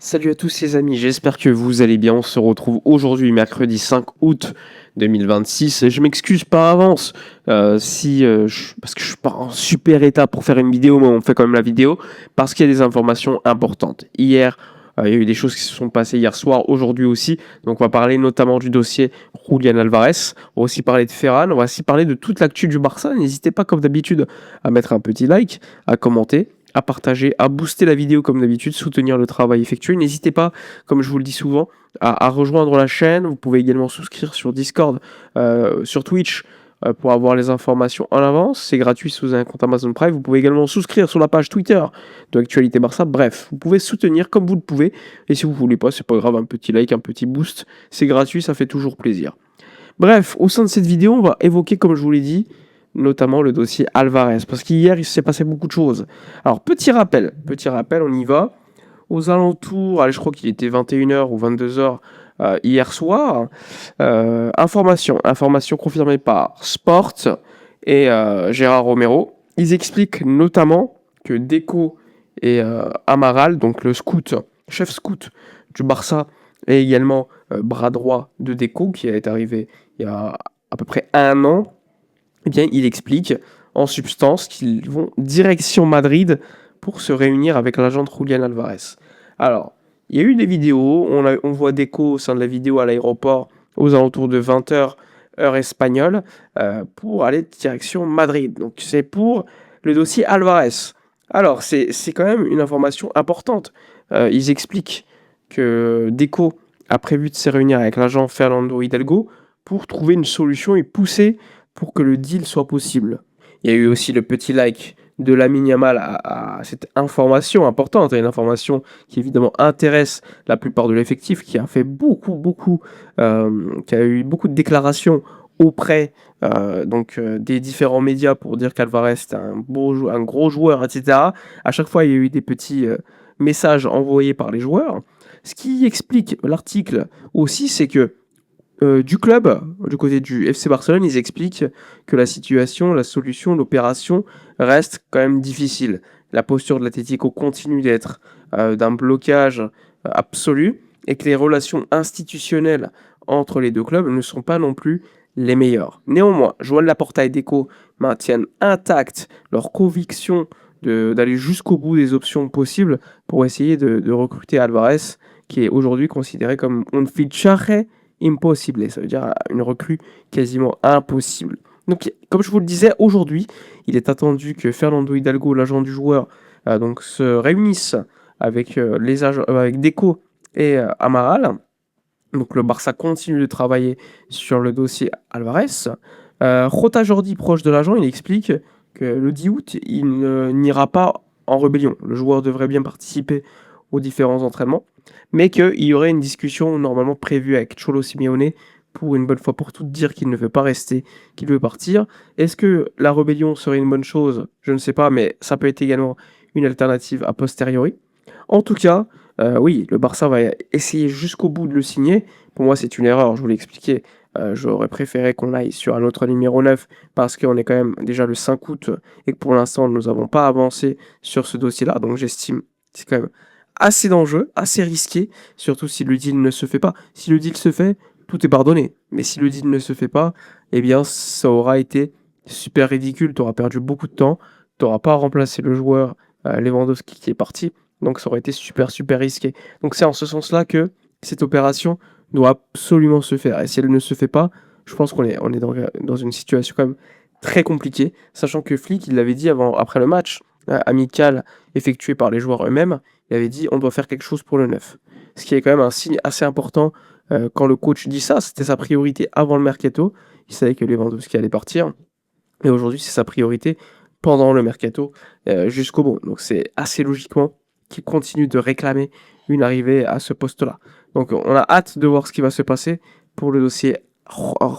Salut à tous les amis, j'espère que vous allez bien. On se retrouve aujourd'hui, mercredi 5 août 2026. Je m'excuse par avance parce que je suis pas en super état pour faire une vidéo, mais on fait quand même la vidéo parce qu'il y a des informations importantes. Hier, il y a eu des choses qui se sont passées hier soir, aujourd'hui aussi. Donc on va parler notamment du dossier Julian Alvarez. On va aussi parler de Ferran. On va aussi parler de toute l'actu du Barça. N'hésitez pas, comme d'habitude, à mettre un petit like, à commenter, à partager, à booster la vidéo comme d'habitude, soutenir le travail effectué. N'hésitez pas, comme je vous le dis souvent, à rejoindre la chaîne. Vous pouvez également souscrire sur Discord, sur Twitch, pour avoir les informations en avance. C'est gratuit si vous avez un compte Amazon Prime. Vous pouvez également souscrire sur la page Twitter de Actualité Barça. Bref, vous pouvez soutenir comme vous le pouvez. Et si vous ne voulez pas, c'est pas grave, un petit like, un petit boost. C'est gratuit, ça fait toujours plaisir. Bref, au sein de cette vidéo, on va évoquer, comme je vous l'ai dit, notamment le dossier Alvarez, parce qu'hier, il s'est passé beaucoup de choses. Alors, petit rappel, on y va. Aux alentours, allez, je crois qu'il était 21h ou 22h hier soir. Information confirmée par Sport et Gérard Romero. Ils expliquent notamment que Deco et Amaral, donc le scout, chef scout du Barça, et également bras droit de Deco, qui est arrivé il y a à peu près un an, eh bien, il explique en substance qu'ils vont direction Madrid pour se réunir avec l'agent de Julian Alvarez. Alors, il y a eu des vidéos, on voit Deco au sein de la vidéo à l'aéroport aux alentours de 20h, heure espagnole, pour aller direction Madrid. Donc c'est pour le dossier Alvarez. Alors, c'est quand même une information importante. Ils expliquent que Deco a prévu de se réunir avec l'agent Fernando Hidalgo pour trouver une solution et pousser pour que le deal soit possible. Il y a eu aussi le petit like de Lamine Yamal à cette information importante, et une information qui évidemment intéresse la plupart de l'effectif, qui a fait qui a eu beaucoup de déclarations auprès des différents médias pour dire qu'Alvarez est un gros joueur, etc. À chaque fois, il y a eu des petits messages envoyés par les joueurs. Ce qui explique l'article aussi, c'est que du club, du côté du FC Barcelone, ils expliquent que la situation, la solution, l'opération reste quand même difficile. La posture de l'Atlético continue d'être d'un blocage absolu et que les relations institutionnelles entre les deux clubs ne sont pas non plus les meilleures. Néanmoins, Joan Laporta et Deco maintiennent intacte leur conviction d'aller jusqu'au bout des options possibles pour essayer de recruter Alvarez, qui est aujourd'hui considéré comme un fichaje impossible, ça veut dire une recrue quasiment impossible. Donc, comme je vous le disais, aujourd'hui, il est attendu que Fernando Hidalgo, l'agent du joueur, se réunisse avec avec Deco et Amaral. Donc, le Barça continue de travailler sur le dossier Alvarez. Jota Jordi, proche de l'agent, il explique que le 10 août, il n'ira pas en rébellion. Le joueur devrait bien participer aux différents entraînements, mais qu'il y aurait une discussion normalement prévue avec Cholo Simeone pour une bonne fois pour toutes dire qu'il ne veut pas rester, qu'il veut partir. Est-ce que la rébellion serait une bonne chose? Je ne sais pas, mais ça peut être également une alternative a posteriori. En tout cas, oui, le Barça va essayer jusqu'au bout de le signer. Pour moi, c'est une erreur, je vous l'ai expliqué. J'aurais préféré qu'on aille sur un autre numéro 9 parce qu'on est quand même déjà le 5 août et que pour l'instant, nous n'avons pas avancé sur ce dossier-là. Donc j'estime que c'est quand même assez dangereux, assez risqué, surtout si le deal ne se fait pas. Si le deal se fait, tout est pardonné. Mais si le deal ne se fait pas, eh bien, ça aura été super ridicule. Tu auras perdu beaucoup de temps. Tu n'auras pas remplacé le joueur Lewandowski qui est parti. Donc ça aurait été super risqué. Donc c'est en ce sens-là que cette opération doit absolument se faire. Et si elle ne se fait pas, je pense qu'on est dans une situation quand même très compliquée, sachant que Flick, il l'avait dit après le match amical effectué par les joueurs eux-mêmes, il avait dit on doit faire quelque chose pour le 9. Ce qui est quand même un signe assez important quand le coach dit ça, c'était sa priorité avant le mercato. Il savait que Lewandowski allait partir. Et aujourd'hui, c'est sa priorité pendant le mercato jusqu'au bout. Donc c'est assez logiquement qu'il continue de réclamer une arrivée à ce poste-là. Donc on a hâte de voir ce qui va se passer pour le dossier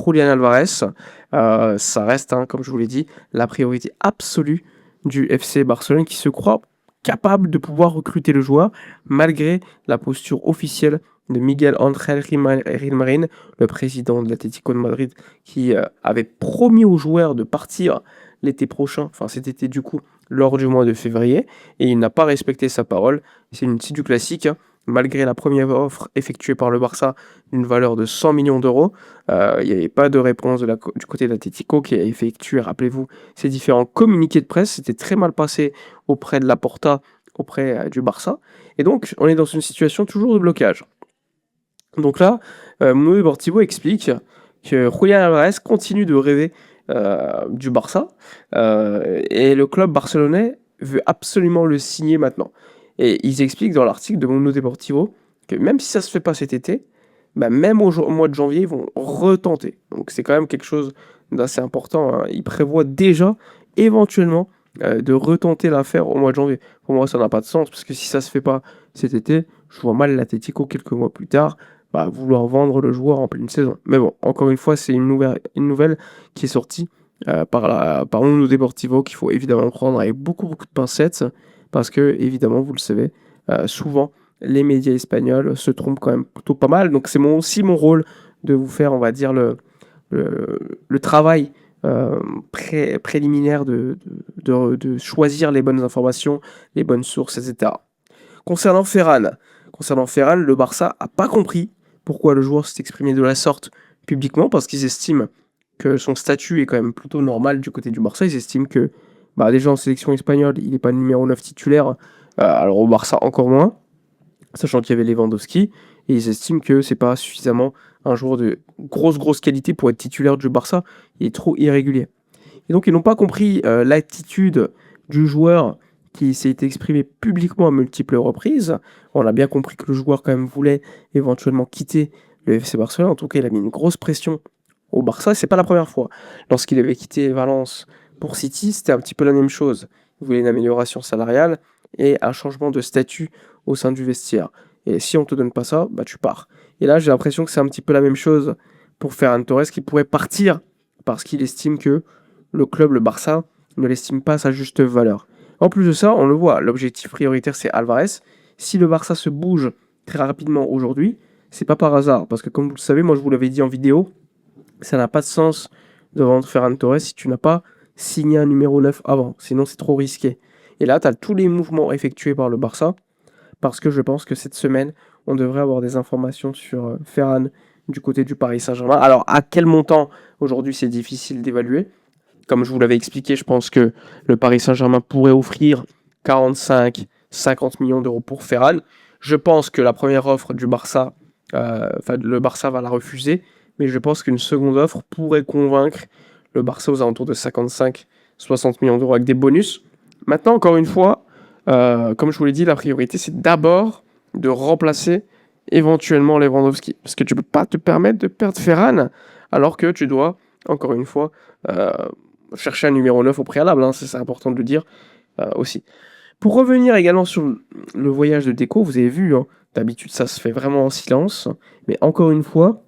Julian Alvarez. Ça reste, comme je vous l'ai dit, la priorité absolue du FC Barcelone qui se croit capable de pouvoir recruter le joueur malgré la posture officielle de Miguel Ángel Gilmarín, le président de l'Atlético de Madrid, qui avait promis aux joueurs de partir l'été prochain, enfin cet été du coup, lors du mois de février, et il n'a pas respecté sa parole. C'est du classique. malgré la première offre effectuée par le Barça d'une valeur de 100 millions d'euros, il n'y avait pas de réponse du côté d'Atlético qui a effectué, rappelez-vous, ces différents communiqués de presse. C'était très mal passé auprès de Laporta, auprès du Barça. Et donc, on est dans une situation toujours de blocage. Donc là, Mundo Deportivo explique que Julián Álvarez continue de rêver du Barça et le club barcelonais veut absolument le signer maintenant. Et ils expliquent dans l'article de Mundo Deportivo que même si ça se fait pas cet été, bah même au mois de janvier, ils vont retenter. Donc c'est quand même quelque chose d'assez important, hein. Ils prévoient déjà éventuellement de retenter l'affaire au mois de janvier. Pour moi, ça n'a pas de sens parce que si ça se fait pas cet été, je vois mal l'Atlético quelques mois plus tard vouloir vendre le joueur en pleine saison. Mais bon, encore une fois, c'est une nouvelle qui est sortie par Mundo Deportivo qu'il faut évidemment prendre avec beaucoup, beaucoup de pincettes parce que, évidemment, vous le savez, souvent, les médias espagnols se trompent quand même plutôt pas mal. Donc, c'est aussi mon rôle de vous faire, on va dire, le travail préliminaire de choisir les bonnes informations, les bonnes sources, etc. Concernant Ferran, le Barça n'a pas compris pourquoi le joueur s'est exprimé de la sorte publiquement, parce qu'ils estiment que son statut est quand même plutôt normal du côté du Barça. Ils estiment que déjà en sélection espagnole, il n'est pas le numéro 9 titulaire, alors au Barça encore moins, sachant qu'il y avait Lewandowski, et ils estiment que c'est pas suffisamment un joueur de grosse qualité pour être titulaire du Barça, il est trop irrégulier. Et donc ils n'ont pas compris l'attitude du joueur qui s'est exprimé publiquement à multiples reprises. On a bien compris que le joueur quand même voulait éventuellement quitter le FC Barcelone. En tout cas, il a mis une grosse pression au Barça. C'est pas la première fois. Lorsqu'il avait quitté Valence pour City, c'était un petit peu la même chose. Il voulait une amélioration salariale et un changement de statut au sein du vestiaire. Et si on te donne pas ça, tu pars. Et là, j'ai l'impression que c'est un petit peu la même chose pour Ferran Torres qui pourrait partir parce qu'il estime que le club, le Barça, ne l'estime pas à sa juste valeur. En plus de ça, on le voit, l'objectif prioritaire c'est Alvarez. Si le Barça se bouge très rapidement aujourd'hui, c'est pas par hasard, parce que comme vous le savez, moi je vous l'avais dit en vidéo, ça n'a pas de sens de vendre Ferran Torres si tu n'as pas signé un numéro 9 avant, sinon c'est trop risqué. Et là, tu as tous les mouvements effectués par le Barça, parce que je pense que cette semaine, on devrait avoir des informations sur Ferran du côté du Paris Saint-Germain. Alors, à quel montant aujourd'hui, c'est difficile d'évaluer. Comme je vous l'avais expliqué, je pense que le Paris Saint-Germain pourrait offrir 45-50 millions d'euros pour Ferran. Je pense que la première offre du Barça, le Barça va la refuser, mais je pense qu'une seconde offre pourrait convaincre le Barça aux alentours de 55-60 millions d'euros avec des bonus. Maintenant, encore une fois, comme je vous l'ai dit, la priorité, c'est d'abord de remplacer éventuellement Lewandowski. Parce que tu ne peux pas te permettre de perdre Ferran, alors que tu dois, encore une fois, chercher un numéro 9 au préalable, hein, c'est important de le dire aussi. Pour revenir également sur le voyage de Deco, vous avez vu, hein, d'habitude ça se fait vraiment en silence, mais encore une fois,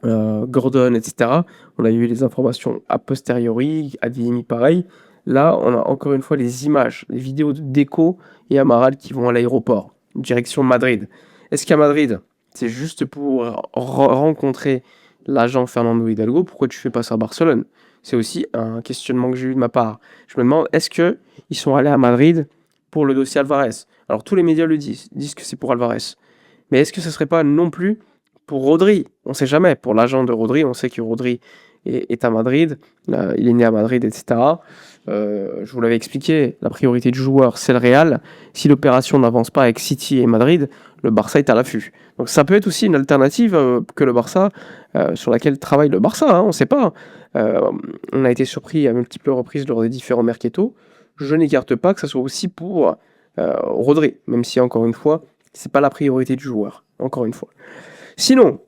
Gordon, etc., on a eu les informations a posteriori, Adeyemi pareil. Là, on a encore une fois les images, les vidéos de Deco et Amaral qui vont à l'aéroport, direction Madrid. Est-ce qu'à Madrid, c'est juste pour rencontrer l'agent Fernando Hidalgo? Pourquoi tu fais pas ça à Barcelone? C'est aussi un questionnement que j'ai eu de ma part. Je me demande, est-ce qu'ils sont allés à Madrid pour le dossier Alvarez? Alors tous les médias le disent que c'est pour Alvarez. Mais est-ce que ce serait pas non plus pour Rodri? On ne sait jamais. Pour l'agent de Rodri, on sait que Rodri est à Madrid, il est né à Madrid, etc. Je vous l'avais expliqué, la priorité du joueur, c'est le Real. Si l'opération n'avance pas avec City et Madrid, le Barça est à l'affût. Donc ça peut être aussi une alternative que le Barça, sur laquelle travaille le Barça, hein, on ne sait pas. On a été surpris à multiples reprises lors des différents mercatos. Je n'écarte pas que ça soit aussi pour Rodri, même si encore une fois, c'est pas la priorité du joueur, encore une fois. Sinon,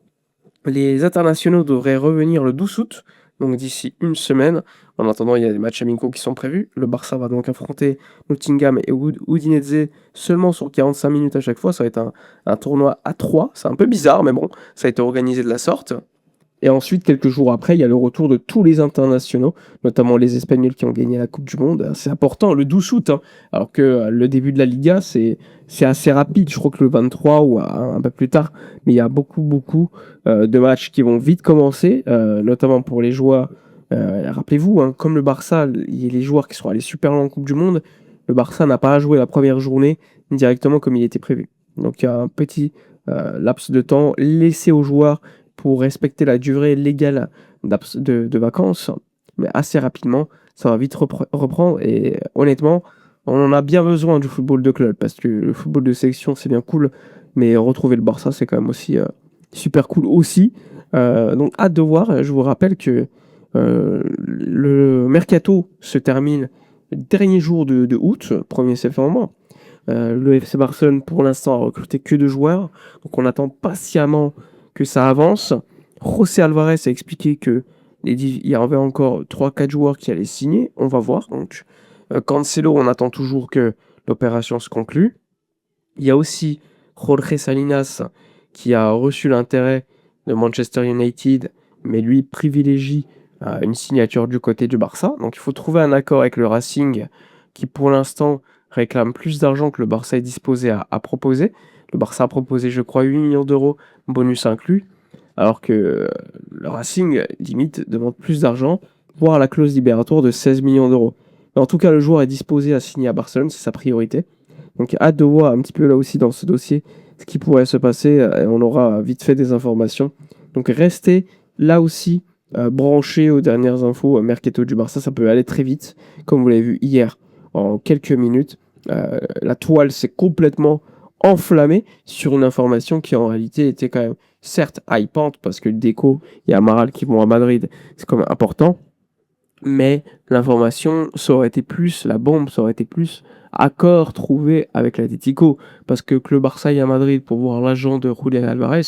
les internationaux devraient revenir le 12 août, donc d'ici une semaine. En attendant, il y a des matchs amicaux qui sont prévus. Le Barça va donc affronter Nottingham et Udinese seulement sur 45 minutes à chaque fois. Ça va être un tournoi à 3. C'est un peu bizarre, mais bon, ça a été organisé de la sorte. Et ensuite, quelques jours après, il y a le retour de tous les internationaux, notamment les Espagnols qui ont gagné la Coupe du Monde. C'est important, le 12 août, hein, alors que le début de la Liga, c'est assez rapide. Je crois que le 23 ou un peu plus tard, mais il y a beaucoup de matchs qui vont vite commencer, notamment pour les joueurs. Rappelez-vous, hein, comme le Barça, il y a les joueurs qui sont allés super loin en Coupe du Monde, le Barça n'a pas joué la première journée directement comme il était prévu. Donc il y a un petit laps de temps laissé aux joueurs pour respecter la durée légale de vacances. Mais assez rapidement, ça va vite reprendre. Et honnêtement, on en a bien besoin du football de club parce que le football de sélection, c'est bien cool. Mais retrouver le Barça, c'est quand même aussi super cool aussi. Donc hâte de voir. Je vous rappelle que le mercato se termine le dernier jour de août, 1er septembre. Le FC Barcelone, pour l'instant, a recruté que 2 joueurs. Donc on attend patiemment que ça avance. José Alvarez a expliqué que il y avait encore 3-4 joueurs qui allaient signer. On va voir. Donc Cancelo, on attend toujours que l'opération se conclue. Il y a aussi Jorge Salinas qui a reçu l'intérêt de Manchester United, mais lui privilégie une signature du côté du Barça. Donc il faut trouver un accord avec le Racing qui pour l'instant réclame plus d'argent que le Barça est disposé à proposer. Le Barça a proposé, je crois, 8 millions d'euros, bonus inclus, alors que le Racing, limite, demande plus d'argent, voire la clause libératoire de 16 millions d'euros. Mais en tout cas, le joueur est disposé à signer à Barcelone, c'est sa priorité. Donc hâte de voir un petit peu là aussi dans ce dossier ce qui pourrait se passer, et on aura vite fait des informations. Donc restez là aussi branchés aux dernières infos mercato du Barça, ça peut aller très vite, comme vous l'avez vu hier en quelques minutes. La toile s'est complètement enflammée sur une information qui en réalité était quand même certes hypante parce que Deco et Amaral qui vont à Madrid, c'est quand même important. Mais l'information, ça aurait été plus, la bombe, ça aurait été plus accord trouvé avec l'Atlético. Parce que le Barça et à Madrid pour voir l'agent de Julián Alvarez,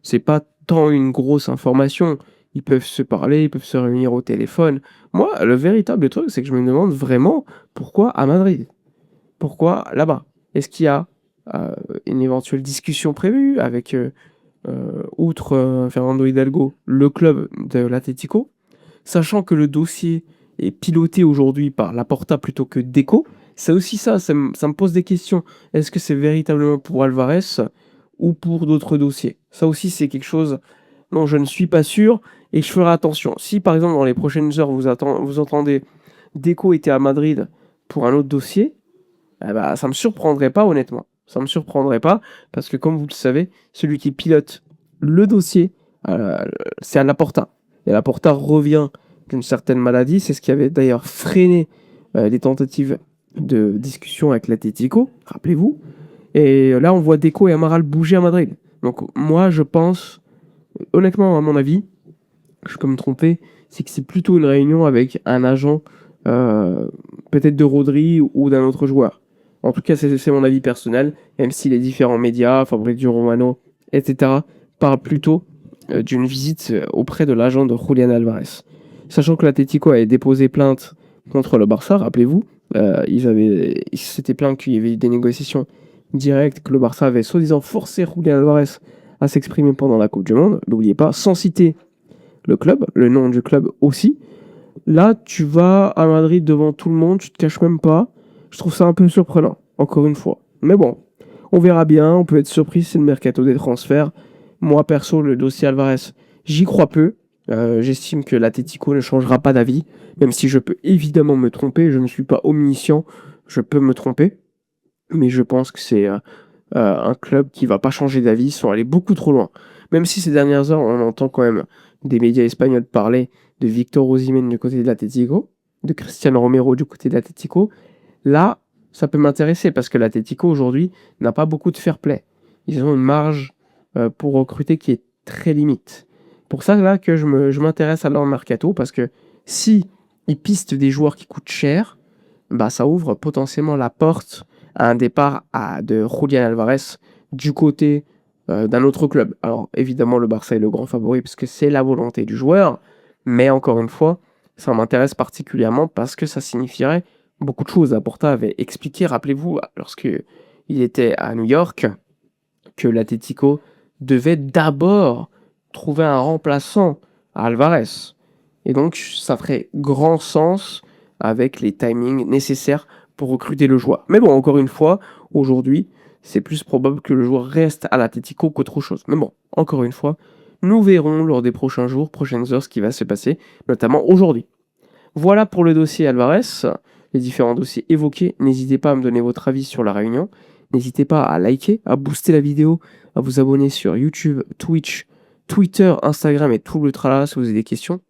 c'est pas tant une grosse information. Ils peuvent se parler, ils peuvent se réunir au téléphone. Moi, le véritable truc, c'est que je me demande vraiment pourquoi à Madrid. Pourquoi là-bas? Est-ce qu'il y a une éventuelle discussion prévue avec, outre Fernando Hidalgo, le club de l'Atlético? Sachant que le dossier est piloté aujourd'hui par Laporta plutôt que Deco, c'est aussi ça me pose des questions. Est-ce que c'est véritablement pour Alvarez ou pour d'autres dossiers? Ça aussi, c'est quelque chose dont je ne suis pas sûr et je ferai attention. Si par exemple dans les prochaines heures vous entendez Deco était à Madrid pour un autre dossier, eh ben, ça me surprendrait pas honnêtement. Ça me surprendrait pas parce que comme vous le savez, celui qui pilote le dossier, c'est à Laporta. Et Laporta revient d'une certaine maladie. C'est ce qui avait d'ailleurs freiné les tentatives de discussion avec l'Atlético, rappelez-vous. Et là, on voit Deco et Amaral bouger à Madrid. Donc moi, je pense, honnêtement, à mon avis, je peux me tromper, c'est que c'est plutôt une réunion avec un agent, peut-être de Rodri ou d'un autre joueur. En tout cas, c'est mon avis personnel, même si les différents médias, Fabrizio Romano, etc., parlent plutôt d'une visite auprès de l'agent de Julián Alvarez. Sachant que l'Atlético avait déposé plainte contre le Barça, rappelez-vous, ils s'étaient plaints qu'il y avait eu des négociations directes, que le Barça avait soi-disant forcé Julián Alvarez à s'exprimer pendant la Coupe du Monde, n'oubliez pas, sans citer le club, le nom du club aussi. Là, tu vas à Madrid devant tout le monde, tu te caches même pas. Je trouve ça un peu surprenant, encore une fois. Mais bon, on verra bien, on peut être surpris, c'est le mercato des transferts. Moi, perso, le dossier Alvarez, j'y crois peu. J'estime que l'Atlético ne changera pas d'avis, même si je peux évidemment me tromper, je ne suis pas omniscient, je peux me tromper. Mais je pense que c'est un club qui va pas changer d'avis, ils sont allés beaucoup trop loin. Même si ces dernières heures, on entend quand même des médias espagnols parler de Victor Osimhen du côté de l'Atlético, de Cristiano Romero du côté de l'Atlético. Là, ça peut m'intéresser parce que l'Atlético aujourd'hui n'a pas beaucoup de fair play. Ils ont une marge pour recruter qui est très limite. Pour ça là que je m'intéresse à leur mercato parce que si ils pistent des joueurs qui coûtent cher, bah ça ouvre potentiellement la porte à un départ de Julián Alvarez du côté d'un autre club. Alors évidemment le Barça est le grand favori parce que c'est la volonté du joueur, mais encore une fois, ça m'intéresse particulièrement parce que ça signifierait beaucoup de choses. Laporta avait expliqué, rappelez-vous, lorsque il était à New York, que l'Atlético devait d'abord trouver un remplaçant à Alvarez. Et donc ça ferait grand sens avec les timings nécessaires pour recruter le joueur. Mais bon, encore une fois, aujourd'hui, c'est plus probable que le joueur reste à l'Atlético qu'autre chose. Mais bon, encore une fois, nous verrons lors des prochains jours, prochaines heures, ce qui va se passer, notamment aujourd'hui. Voilà pour le dossier Alvarez, les différents dossiers évoqués. N'hésitez pas à me donner votre avis sur la réunion. N'hésitez pas à liker, à booster la vidéo, à vous abonner sur YouTube, Twitch, Twitter, Instagram et tout le tralala si vous avez des questions.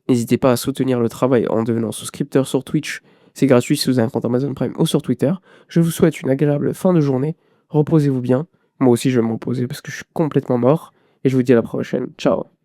N'hésitez pas à soutenir le travail en devenant souscripteur sur Twitch. C'est gratuit si vous avez un compte Amazon Prime ou sur Twitter. Je vous souhaite une agréable fin de journée. Reposez-vous bien. Moi aussi, je vais me reposer parce que je suis complètement mort. Et je vous dis à la prochaine. Ciao.